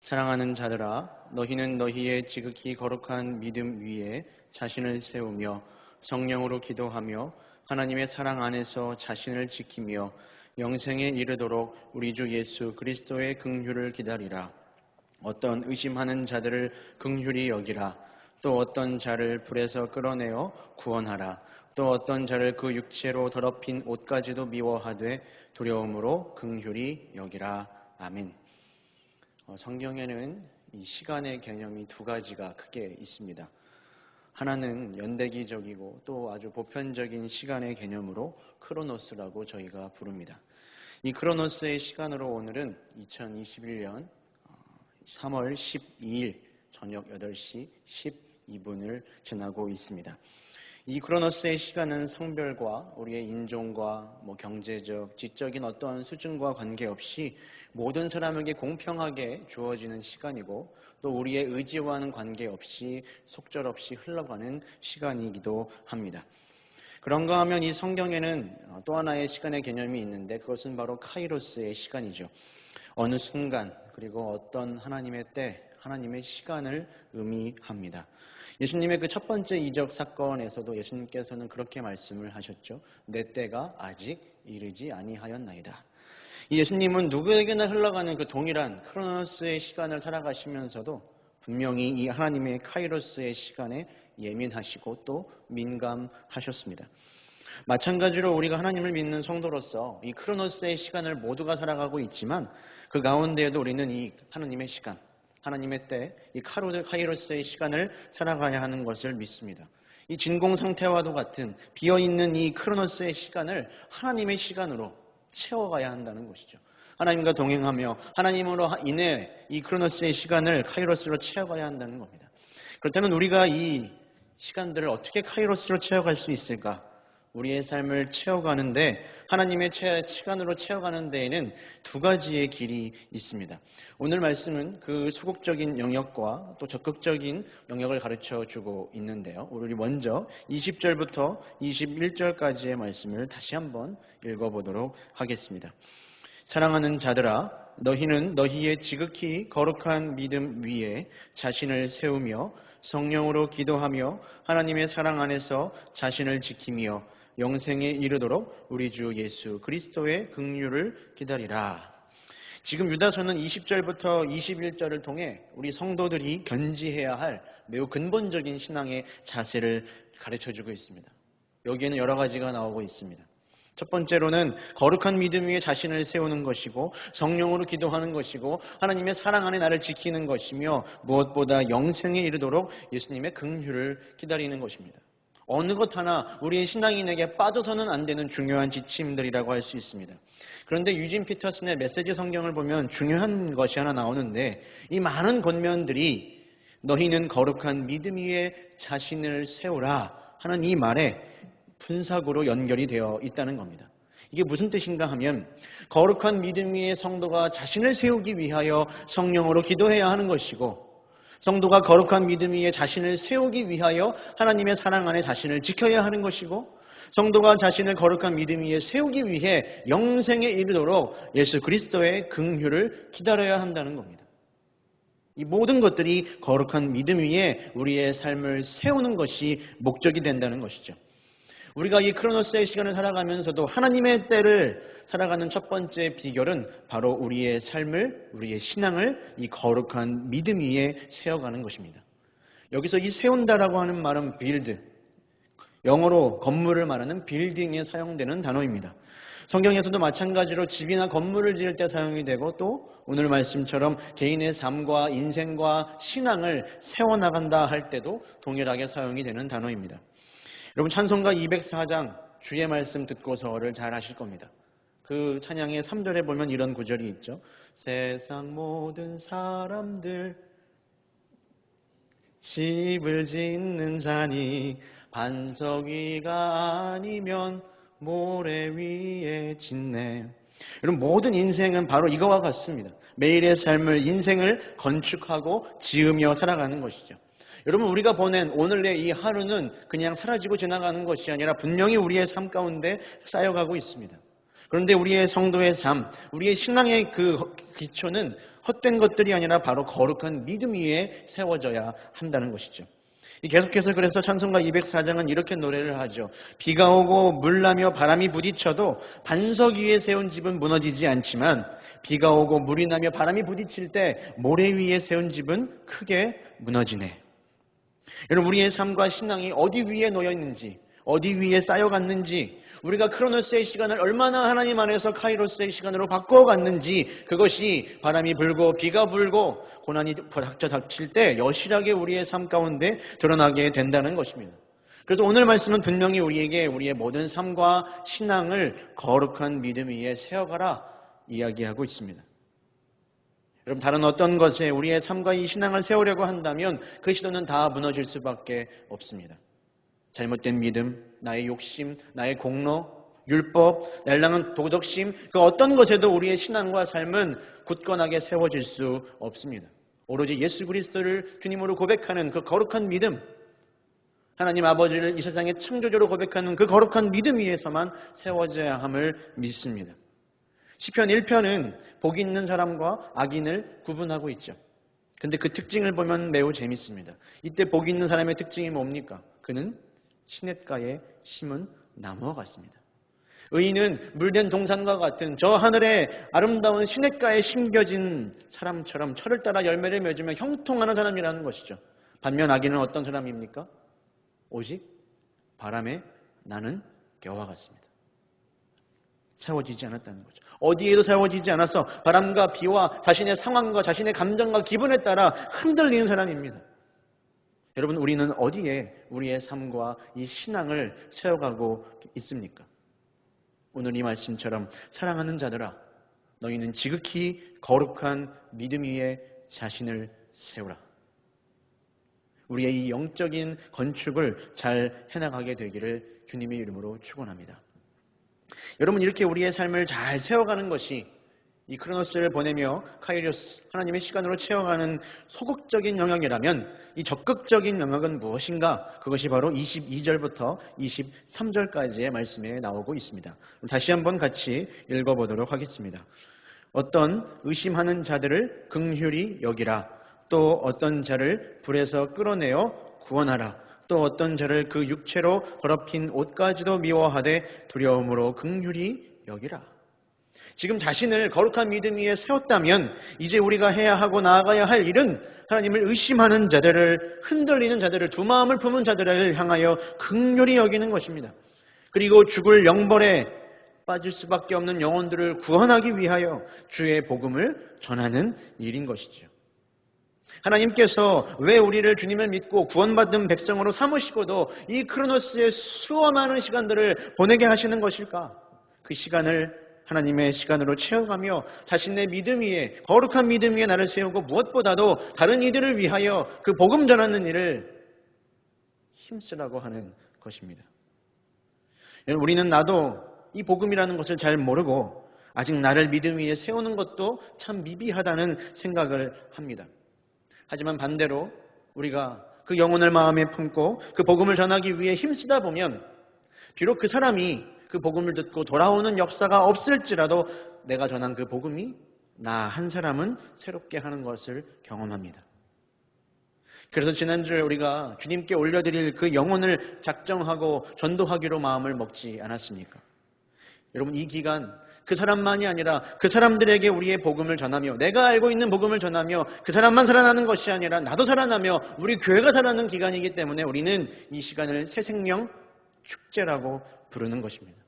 사랑하는 자들아, 너희는 너희의 지극히 거룩한 믿음 위에 자신을 세우며 성령으로 기도하며 하나님의 사랑 안에서 자신을 지키며 영생에 이르도록 우리 주 예수 그리스도의 긍휼을 기다리라. 어떤 의심하는 자들을 긍휼히 여기라. 또 어떤 자를 불에서 끌어내어 구원하라. 또 어떤 자를 그 육체로 더럽힌 옷까지도 미워하되 두려움으로 긍휼히 여기라. 아멘. 성경에는 이 시간의 개념이 두 가지가 크게 있습니다. 하나는 연대기적이고 또 아주 보편적인 시간의 개념으로 크로노스라고 저희가 부릅니다. 이 크로노스의 시간으로 오늘은 2021년 3월 12일 저녁 8시 12분을 지나고 있습니다. 이 크로노스의 시간은 성별과 우리의 인종과 경제적, 지적인 어떤 수준과 관계없이 모든 사람에게 공평하게 주어지는 시간이고 또 우리의 의지와는 관계없이 속절없이 흘러가는 시간이기도 합니다. 그런가 하면 이 성경에는 또 하나의 시간의 개념이 있는데 그것은 바로 카이로스의 시간이죠. 어느 순간 그리고 어떤 하나님의 때, 하나님의 시간을 의미합니다. 예수님의 그 첫 번째 이적 사건에서도 예수님께서는 그렇게 말씀을 하셨죠. 내 때가 아직 이르지 아니하였나이다. 이 예수님은 누구에게나 흘러가는 그 동일한 크로노스의 시간을 살아가시면서도 분명히 이 하나님의 카이로스의 시간에 예민하시고 또 민감하셨습니다. 마찬가지로 우리가 하나님을 믿는 성도로서 이 크로노스의 시간을 모두가 살아가고 있지만 그 가운데에도 우리는 이 하나님의 시간, 하나님의 때, 이 카이로스의 시간을 살아가야 하는 것을 믿습니다. 이 진공 상태와도 같은 비어있는 이 크로노스의 시간을 하나님의 시간으로 채워가야 한다는 것이죠. 하나님과 동행하며 하나님으로 인해 이 크로노스의 시간을 카이로스로 채워가야 한다는 겁니다. 그렇다면 우리가 이 시간들을 어떻게 카이로스로 채워갈 수 있을까? 우리의 삶을 채워가는데 하나님의 시간으로 채워가는 데에는 두 가지의 길이 있습니다. 오늘 말씀은 그 소극적인 영역과 또 적극적인 영역을 가르쳐주고 있는데요. 우리 먼저 20절부터 21절까지의 말씀을 다시 한번 읽어보도록 하겠습니다. 사랑하는 자들아, 너희는 너희의 지극히 거룩한 믿음 위에 자신을 세우며 성령으로 기도하며 하나님의 사랑 안에서 자신을 지키며 영생에 이르도록 우리 주 예수 그리스도의 긍휼을 기다리라. 지금 유다서는 20절부터 21절을 통해 우리 성도들이 견지해야 할 매우 근본적인 신앙의 자세를 가르쳐주고 있습니다. 여기에는 여러 가지가 나오고 있습니다. 첫 번째로는 거룩한 믿음 위에 자신을 세우는 것이고 성령으로 기도하는 것이고 하나님의 사랑 안에 나를 지키는 것이며 무엇보다 영생에 이르도록 예수님의 긍휼을 기다리는 것입니다. 어느 것 하나 우리의 신앙인에게 빠져서는 안 되는 중요한 지침들이라고 할 수 있습니다. 그런데 유진 피터슨의 메시지 성경을 보면 중요한 것이 하나 나오는데 이 많은 권면들이 너희는 거룩한 믿음 위에 자신을 세우라 하는 이 말에 분사구로 연결이 되어 있다는 겁니다. 이게 무슨 뜻인가 하면 거룩한 믿음 위에 성도가 자신을 세우기 위하여 성령으로 기도해야 하는 것이고 성도가 거룩한 믿음 위에 자신을 세우기 위하여 하나님의 사랑 안에 자신을 지켜야 하는 것이고 성도가 자신을 거룩한 믿음 위에 세우기 위해 영생에 이르도록 예수 그리스도의 긍휼을 기다려야 한다는 겁니다. 이 모든 것들이 거룩한 믿음 위에 우리의 삶을 세우는 것이 목적이 된다는 것이죠. 우리가 이 크로노스의 시간을 살아가면서도 하나님의 때를 살아가는 첫 번째 비결은 바로 우리의 삶을, 우리의 신앙을 이 거룩한 믿음 위에 세워가는 것입니다. 여기서 이 세운다라고 하는 말은 build, 영어로 건물을 말하는 빌딩에 사용되는 단어입니다. 성경에서도 마찬가지로 집이나 건물을 지을 때 사용이 되고 또 오늘 말씀처럼 개인의 삶과 인생과 신앙을 세워나간다 할 때도 동일하게 사용이 되는 단어입니다. 여러분 찬송가 204장 주의 말씀 듣고서를 잘 아실 겁니다. 그 찬양의 3절에 보면 이런 구절이 있죠. 세상 모든 사람들 집을 짓는 자니 반석 위가 아니면 모래 위에 짓네. 여러분 모든 인생은 바로 이거와 같습니다. 매일의 삶을 인생을 건축하고 지으며 살아가는 것이죠. 여러분 우리가 보낸 오늘의 이 하루는 그냥 사라지고 지나가는 것이 아니라 분명히 우리의 삶 가운데 쌓여가고 있습니다. 그런데 우리의 성도의 삶, 우리의 신앙의 그 기초는 헛된 것들이 아니라 바로 거룩한 믿음 위에 세워져야 한다는 것이죠. 계속해서 그래서 찬송가 204장은 이렇게 노래를 하죠. 비가 오고 물나며 바람이 부딪혀도 반석 위에 세운 집은 무너지지 않지만 비가 오고 물이 나며 바람이 부딪힐 때 모래 위에 세운 집은 크게 무너지네. 여러분, 우리의 삶과 신앙이 어디 위에 놓여 있는지, 어디 위에 쌓여갔는지, 우리가 크로노스의 시간을 얼마나 하나님 안에서 카이로스의 시간으로 바꿔갔는지, 그것이 바람이 불고 비가 불고 고난이 닥칠 때 여실하게 우리의 삶 가운데 드러나게 된다는 것입니다. 그래서 오늘 말씀은 분명히 우리에게 우리의 모든 삶과 신앙을 거룩한 믿음 위에 세워가라 이야기하고 있습니다. 여러분, 다른 어떤 것에 우리의 삶과 이 신앙을 세우려고 한다면 그 시도는 다 무너질 수밖에 없습니다. 잘못된 믿음, 나의 욕심, 나의 공로, 율법, 날랑한 도덕심, 그 어떤 것에도 우리의 신앙과 삶은 굳건하게 세워질 수 없습니다. 오로지 예수 그리스도를 주님으로 고백하는 그 거룩한 믿음, 하나님 아버지를 이 세상의 창조주로 고백하는 그 거룩한 믿음 위에서만 세워져야 함을 믿습니다. 시편 1편은 복이 있는 사람과 악인을 구분하고 있죠. 근데 그 특징을 보면 매우 재밌습니다. 이때 복이 있는 사람의 특징이 뭡니까? 그는 시냇가에 심은 나무와 같습니다. 의인은 물된 동산과 같은 저 하늘의 아름다운 시냇가에 심겨진 사람처럼 철을 따라 열매를 맺으며 형통하는 사람이라는 것이죠. 반면 악인은 어떤 사람입니까? 오직 바람에 나는 겨와 같습니다. 세워지지 않았다는 거죠. 어디에도 세워지지 않아서 바람과 비와 자신의 상황과 자신의 감정과 기분에 따라 흔들리는 사람입니다. 여러분, 우리는 어디에 우리의 삶과 이 신앙을 세워가고 있습니까? 오늘 이 말씀처럼 사랑하는 자들아, 너희는 지극히 거룩한 믿음 위에 자신을 세우라. 우리의 이 영적인 건축을 잘 해나가게 되기를 주님의 이름으로 축원합니다. 여러분, 이렇게 우리의 삶을 잘 세워가는 것이 이 크로노스를 보내며 카이로스, 하나님의 시간으로 채워가는 소극적인 영역이라면 이 적극적인 영역은 무엇인가? 그것이 바로 22절부터 23절까지의 말씀에 나오고 있습니다. 다시 한번 같이 읽어보도록 하겠습니다. 어떤 의심하는 자들을 긍휼히 여기라. 또 어떤 자를 불에서 끌어내어 구원하라. 또 어떤 자를 그 육체로 더럽힌 옷까지도 미워하되 두려움으로 긍휼히 여기라. 지금 자신을 거룩한 믿음 위에 세웠다면 이제 우리가 해야 하고 나아가야 할 일은 하나님을 의심하는 자들을, 흔들리는 자들을, 두 마음을 품은 자들을 향하여 긍휼히 여기는 것입니다. 그리고 죽을 영벌에 빠질 수밖에 없는 영혼들을 구원하기 위하여 주의 복음을 전하는 일인 것이죠. 하나님께서 왜 우리를 주님을 믿고 구원받은 백성으로 삼으시고도 이 크로노스의 수많은 시간들을 보내게 하시는 것일까? 그 시간을 하나님의 시간으로 채워가며 자신의 믿음 위에, 거룩한 믿음 위에 나를 세우고 무엇보다도 다른 이들을 위하여 그 복음 전하는 일을 힘쓰라고 하는 것입니다. 우리는 나도 이 복음이라는 것을 잘 모르고 아직 나를 믿음 위에 세우는 것도 참 미비하다는 생각을 합니다. 하지만 반대로 우리가 그 영혼을 마음에 품고 그 복음을 전하기 위해 힘쓰다 보면 비록 그 사람이 그 복음을 듣고 돌아오는 역사가 없을지라도 내가 전한 그 복음이 나 한 사람은 새롭게 하는 것을 경험합니다. 그래서 지난주에 우리가 주님께 올려드릴 그 영혼을 작정하고 전도하기로 마음을 먹지 않았습니까? 여러분, 이 기간 그 사람만이 아니라 그 사람들에게 우리의 복음을 전하며 내가 알고 있는 복음을 전하며 그 사람만 살아나는 것이 아니라 나도 살아나며 우리 교회가 살아나는 기간이기 때문에 우리는 이 시간을 새 생명 축제라고 부르는 것입니다.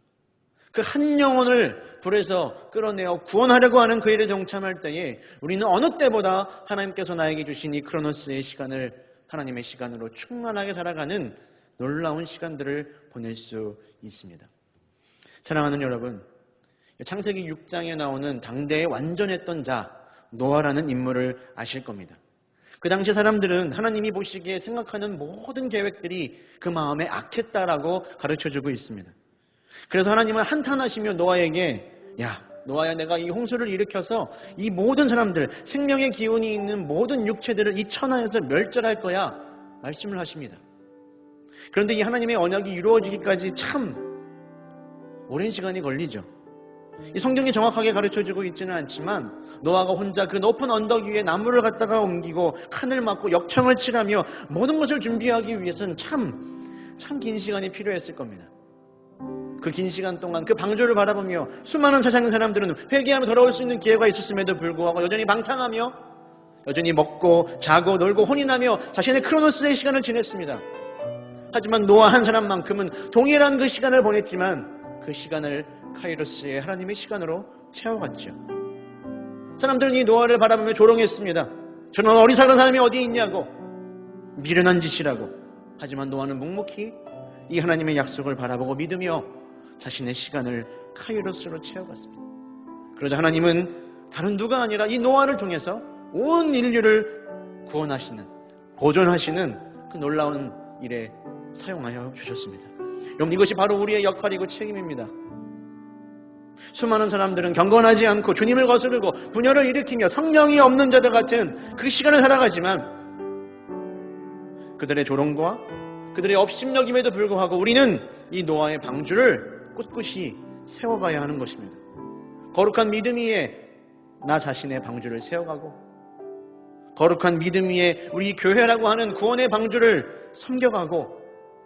그 한 영혼을 불에서 끌어내어 구원하려고 하는 그 일에 동참할 때에 우리는 어느 때보다 하나님께서 나에게 주신 이 크로노스의 시간을 하나님의 시간으로 충만하게 살아가는 놀라운 시간들을 보낼 수 있습니다. 사랑하는 여러분, 창세기 6장에 나오는 당대에 완전했던 자 노아라는 인물을 아실 겁니다. 그 당시 사람들은 하나님이 보시기에 생각하는 모든 계획들이 그 마음에 악했다라고 가르쳐주고 있습니다. 그래서 하나님은 한탄하시며 노아에게, 야, 노아야, 내가 이 홍수를 일으켜서 이 모든 사람들, 생명의 기운이 있는 모든 육체들을 이 천하에서 멸절할 거야 말씀을 하십니다. 그런데 이 하나님의 언약이 이루어지기까지 참 오랜 시간이 걸리죠. 이 성경이 정확하게 가르쳐주고 있지는 않지만 노아가 혼자 그 높은 언덕 위에 나무를 갖다가 옮기고 칸을 막고 역청을 칠하며 모든 것을 준비하기 위해서는 참 긴 시간이 필요했을 겁니다. 그 긴 시간 동안 그 방주를 바라보며 수많은 세상 사람들은 회개하며 돌아올 수 있는 기회가 있었음에도 불구하고 여전히 방탕하며 여전히 먹고 자고 놀고 혼인하며 자신의 크로노스의 시간을 지냈습니다. 하지만 노아 한 사람만큼은 동일한 그 시간을 보냈지만 그 시간을 카이로스의 하나님의 시간으로 채워갔죠. 사람들은 이 노아를 바라보며 조롱했습니다. 저는 어리석은 사람이 어디 있냐고, 미련한 짓이라고. 하지만 노아는 묵묵히 이 하나님의 약속을 바라보고 믿으며 자신의 시간을 카이로스로 채워갔습니다. 그러자 하나님은 다른 누가 아니라 이 노아를 통해서 온 인류를 구원하시는, 보존하시는 그 놀라운 일에 사용하여 주셨습니다. 여러분, 이것이 바로 우리의 역할이고 책임입니다. 수많은 사람들은 경건하지 않고 주님을 거스르고 분열을 일으키며 성령이 없는 자들 같은 그 시간을 살아가지만 그들의 조롱과 그들의 업심여김에도 불구하고 우리는 이 노아의 방주를 꿋꿋이 세워가야 하는 것입니다. 거룩한 믿음 위에 나 자신의 방주를 세워가고 거룩한 믿음 위에 우리 교회라고 하는 구원의 방주를 섬겨가고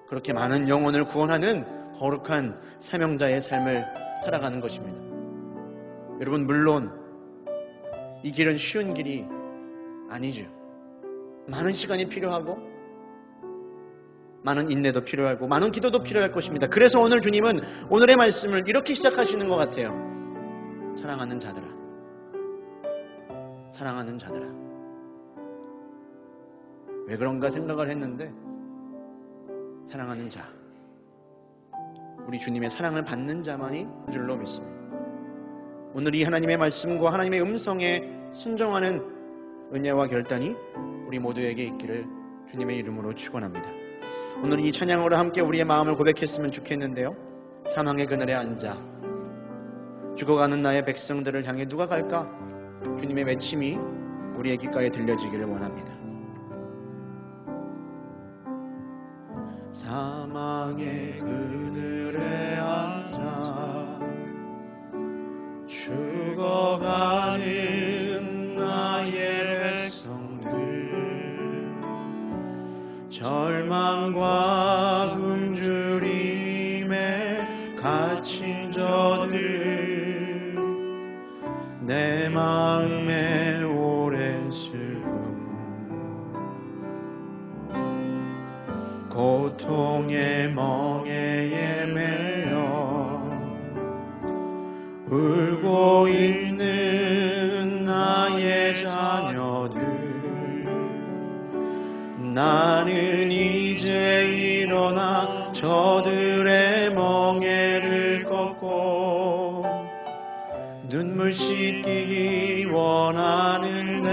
그렇게 많은 영혼을 구원하는 거룩한 사명자의 삶을 살아가는 것입니다. 여러분, 물론 이 길은 쉬운 길이 아니죠. 많은 시간이 필요하고 많은 인내도 필요하고 많은 기도도 필요할 것입니다. 그래서 오늘 주님은 오늘의 말씀을 이렇게 시작하시는 것 같아요. 사랑하는 자들아, 사랑하는 자들아. 왜 그런가 생각을 했는데 사랑하는 자, 우리 주님의 사랑을 받는 자만이 줄로 믿습니다. 오늘 이 하나님의 말씀과 하나님의 음성에 순종하는 은혜와 결단이 우리 모두에게 있기를 주님의 이름으로 축원합니다. 오늘 이 찬양으로 함께 우리의 마음을 고백했으면 좋겠는데요. 사망의 그늘에 앉아 죽어가는 나의 백성들을 향해 누가 갈까? 주님의 외침이 우리의 귓가에 들려지기를 원합니다. 사망의 그늘에 앉아 죽어가는 나의 백성들, 절망과 굶주림에 갇힌 저들, 내 마음에 오랜 슬픔, 고통의 멍에에 매여 울고 있는 나의 자녀들, 나는 이제 일어나 저들의 멍에를 꺾고 눈물 씻기 원하는데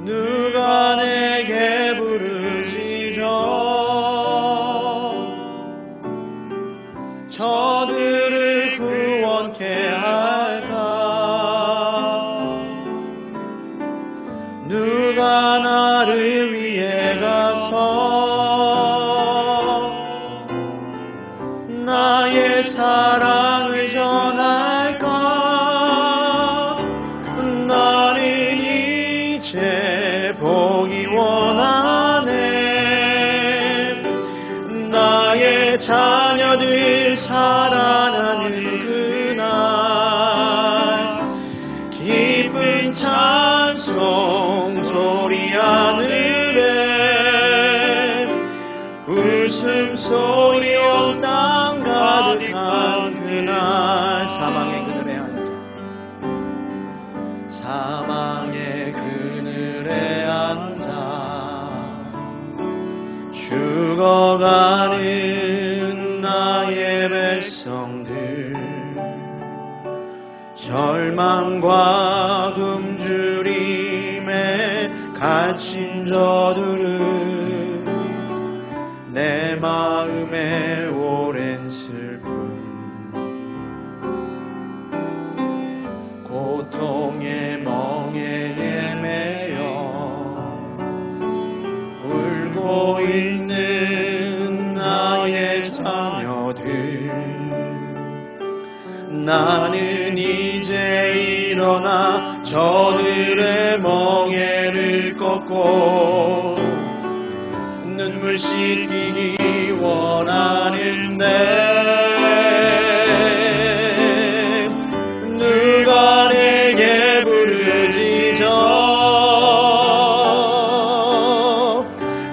누가 내게 부르짖어 저들을 구원케 할까? 누가 나를 위해 가서 나의 사랑을 전할까? 나는 이제 보기 원하네. 나의 자녀들 살아나는 그날 기쁜 찬송 소리 하늘에 웃음소리 온 땅 가득한 그날, 사망의 그늘에 앉아 사망의 그늘에 앉아 죽어가는 나의 백성들, 절망과 굶주림에 갇힌 저들은 내 마음에 오랜 슬픔, 고통의 멍에에 매여 울고 있는 나의 자녀들, 나는 이제 일어나 저들의 멍에를 꺾고 눈물 씻기기 원하는데 누가 내게 부르짖어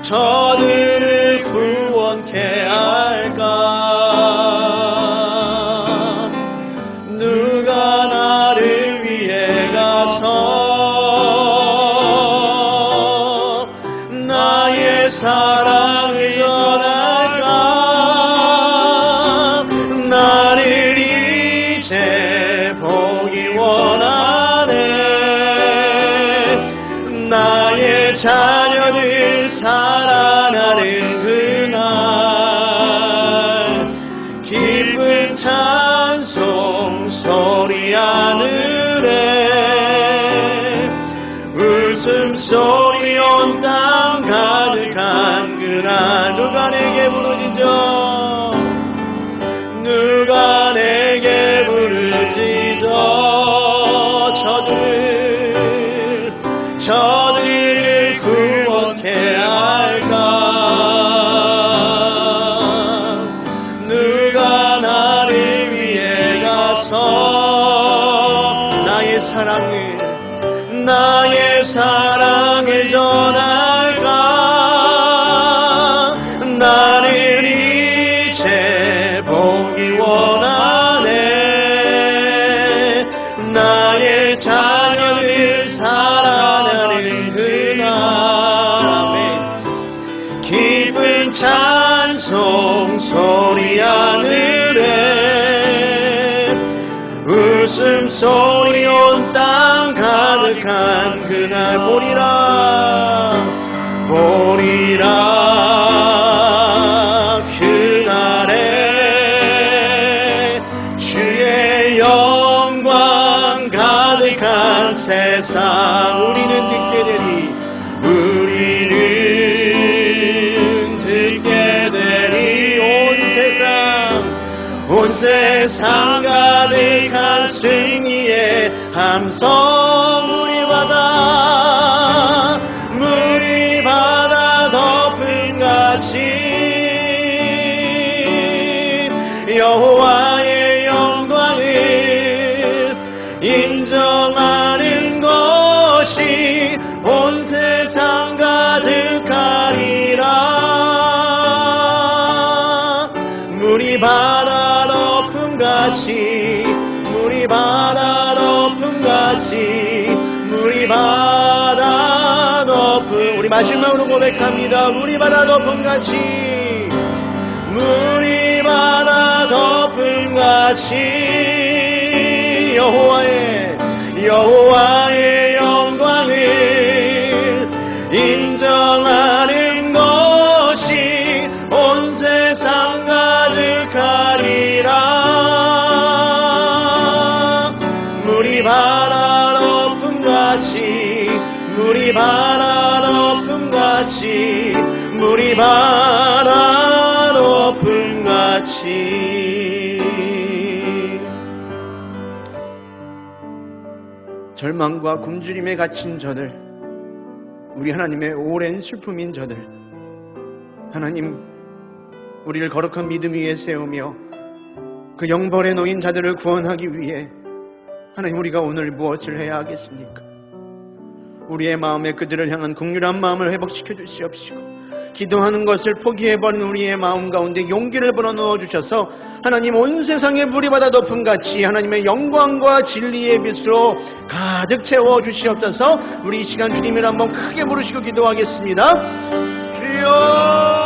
저들을 구원케 할까? 누가 나를 위해 가서 나의 사랑을 전할까? 나를 이제 보기 원하네. 나의 자녀들 살아나는 그날 기쁜 찬송 소리 하늘에 웃음소리 온 땅 가득한 그날 누가 내게 부르짖어 누가 내게 부르짖어 저들을 구원케 할까? 누가 나를 위해 가서 나의 사랑을 전할까? 나를 이제 보기 원하네. 나의 자녀들 살아나는 그날 아멘. 기쁜 찬송 소리 하늘에 웃음소리 온 땅 가득한 그날 보리라 그날에 주의 영광 가득한 세상 우리는 듣게 되리 온 세상 가득한 승리의 함성 물이 바다 덮음같이 여호와의 영광을 인정하는 것이 온 세상 가득하리라. 물이 바다 덮음같이 우리 마지막으로 고백합니다. 물이 바다 덮음같이 여호와의 영광을 인정하는 것이 온 세상 가득하리라. 물이 바다 덮음같이 절망과 굶주림에 갇힌 저들 우리 하나님의 오랜 슬픔인 저들 하나님 우리를 거룩한 믿음 위에 세우며 그 영벌에 놓인 자들을 구원하기 위해 하나님 우리가 오늘 무엇을 해야 하겠습니까? 우리의 마음에 그들을 향한 긍휼한 마음을 회복시켜 주시옵시고 기도하는 것을 포기해버린 우리의 마음 가운데 용기를 불어넣어 주셔서 하나님 온 세상의 물이 바다 덮음같이 하나님의 영광과 진리의 빛으로 가득 채워 주시옵소서. 우리 이 시간 주님을 한번 크게 부르시고 기도하겠습니다. 주여